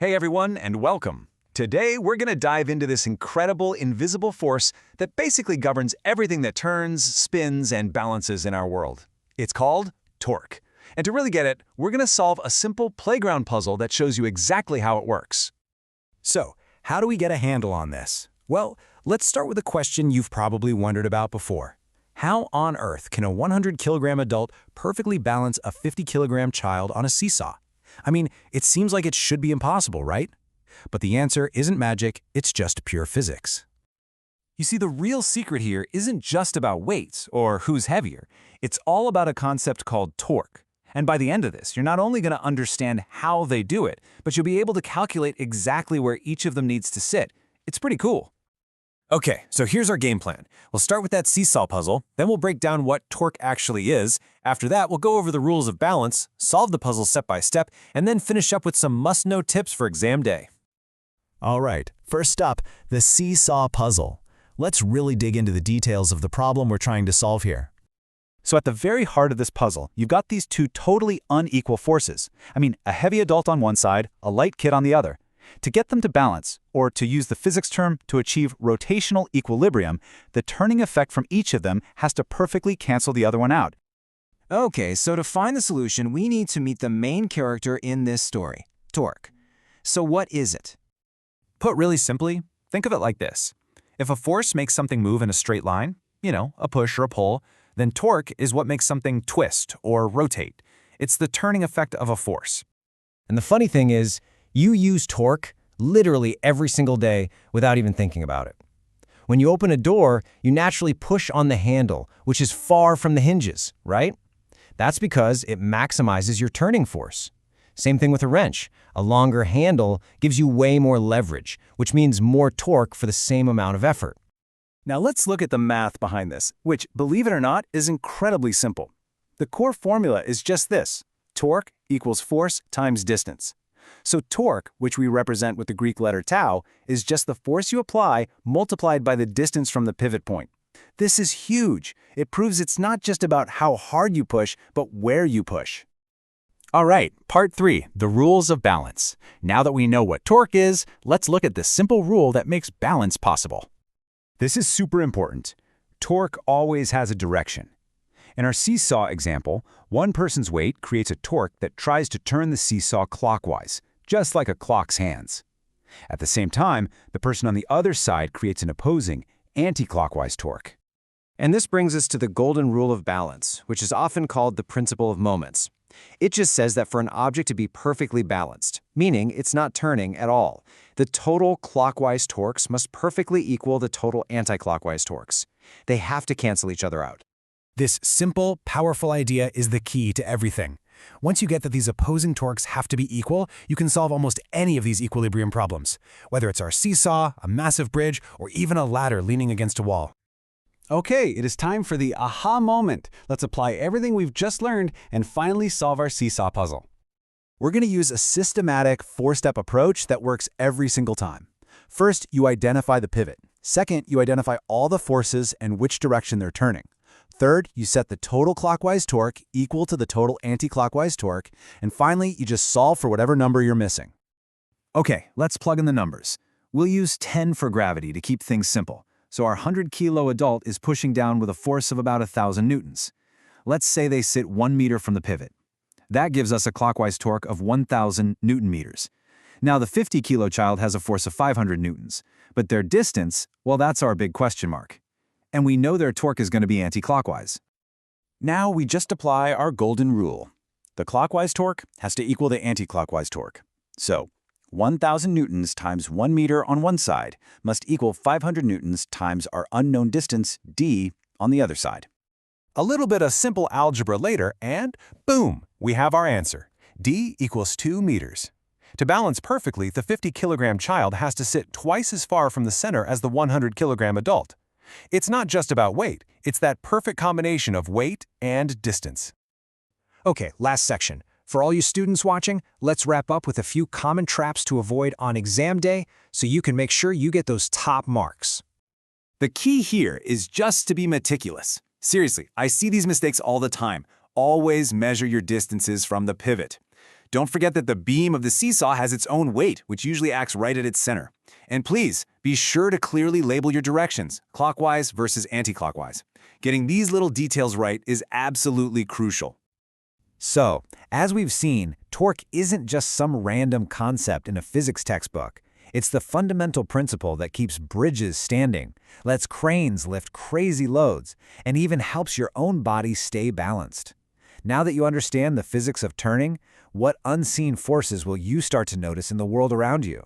Hey everyone, and welcome. Today we're going to dive into this incredible invisible force that basically governs everything that turns, spins, and balances in our world. It's called torque. And to really get it, we're going to solve a simple playground puzzle that shows you exactly how it works. So, how do we get a handle on this? Well, let's start with a question you've probably wondered about before. How on earth can a 100-kilogram adult perfectly balance a 50-kilogram child on a seesaw? I mean, it seems like it should be impossible, right? But the answer isn't magic, it's just pure physics. You see, the real secret here isn't just about weight or who's heavier. It's all about a concept called torque. And by the end of this, you're not only going to understand how they do it, but you'll be able to calculate exactly where each of them needs to sit. It's pretty cool. Okay, so here's our game plan. We'll start with that seesaw puzzle, then we'll break down what torque actually is. After that, we'll go over the rules of balance, solve the puzzle step by step, and then finish up with some must-know tips for exam day. All right, first up, the seesaw puzzle. Let's really dig into the details of the problem we're trying to solve here. So at the very heart of this puzzle, you've got these two totally unequal forces. I mean, a heavy adult on one side, a light kid on the other. To get them to balance, or to use the physics term, to achieve rotational equilibrium, the turning effect from each of them has to perfectly cancel the other one out. Okay, so to find the solution, we need to meet the main character in this story, torque. So what is it? Put really simply, think of it like this. If a force makes something move in a straight line, a push or a pull, then torque is what makes something twist or rotate. It's the turning effect of a force. And the funny thing is, you use torque literally every single day without even thinking about it. When you open a door, you naturally push on the handle, which is far from the hinges, right? That's because it maximizes your turning force. Same thing with a wrench. A longer handle gives you way more leverage, which means more torque for the same amount of effort. Now let's look at the math behind this, which, believe it or not, is incredibly simple. The core formula is just this: torque equals force times distance. So torque, which we represent with the Greek letter tau, is just the force you apply multiplied by the distance from the pivot point. This is huge. It proves it's not just about how hard you push, but where you push. All right, part 3, the rules of balance. Now that we know what torque is, let's look at the simple rule that makes balance possible. This is super important. Torque always has a direction. In our seesaw example, one person's weight creates a torque that tries to turn the seesaw clockwise, just like a clock's hands. At the same time, the person on the other side creates an opposing, anti-clockwise torque. And this brings us to the golden rule of balance, which is often called the principle of moments. It just says that for an object to be perfectly balanced, meaning it's not turning at all, the total clockwise torques must perfectly equal the total anti-clockwise torques. They have to cancel each other out. This simple, powerful idea is the key to everything. Once you get that these opposing torques have to be equal, you can solve almost any of these equilibrium problems, whether it's our seesaw, a massive bridge, or even a ladder leaning against a wall. Okay, it is time for the aha moment. Let's apply everything we've just learned and finally solve our seesaw puzzle. We're going to use a systematic 4-step approach that works every single time. First, you identify the pivot. Second, you identify all the forces and which direction they're turning. Third, you set the total clockwise torque equal to the total anti-clockwise torque. And finally, you just solve for whatever number you're missing. Okay, let's plug in the numbers. We'll use 10 for gravity to keep things simple. So our 100-kilo adult is pushing down with a force of about 1,000 newtons. Let's say they sit 1 meter from the pivot. That gives us a clockwise torque of 1,000 newton meters. Now the 50-kilo child has a force of 500 newtons, but their distance, well, that's our big question mark. And we know their torque is going to be anti-clockwise. Now we just apply our golden rule. The clockwise torque has to equal the anti-clockwise torque. So 1,000 newtons times 1 meter on one side must equal 500 newtons times our unknown distance, d, on the other side. A little bit of simple algebra later, and boom, we have our answer. D equals 2 meters. To balance perfectly, the 50-kilogram child has to sit twice as far from the center as the 100-kilogram adult. It's not just about weight, it's that perfect combination of weight and distance. Okay, last section. For all you students watching, let's wrap up with a few common traps to avoid on exam day so you can make sure you get those top marks. The key here is just to be meticulous. Seriously, I see these mistakes all the time. Always measure your distances from the pivot. Don't forget that the beam of the seesaw has its own weight, which usually acts right at its center. And please, be sure to clearly label your directions, clockwise versus anti-clockwise. Getting these little details right is absolutely crucial. So, as we've seen, torque isn't just some random concept in a physics textbook. It's the fundamental principle that keeps bridges standing, lets cranes lift crazy loads, and even helps your own body stay balanced. Now that you understand the physics of turning, what unseen forces will you start to notice in the world around you?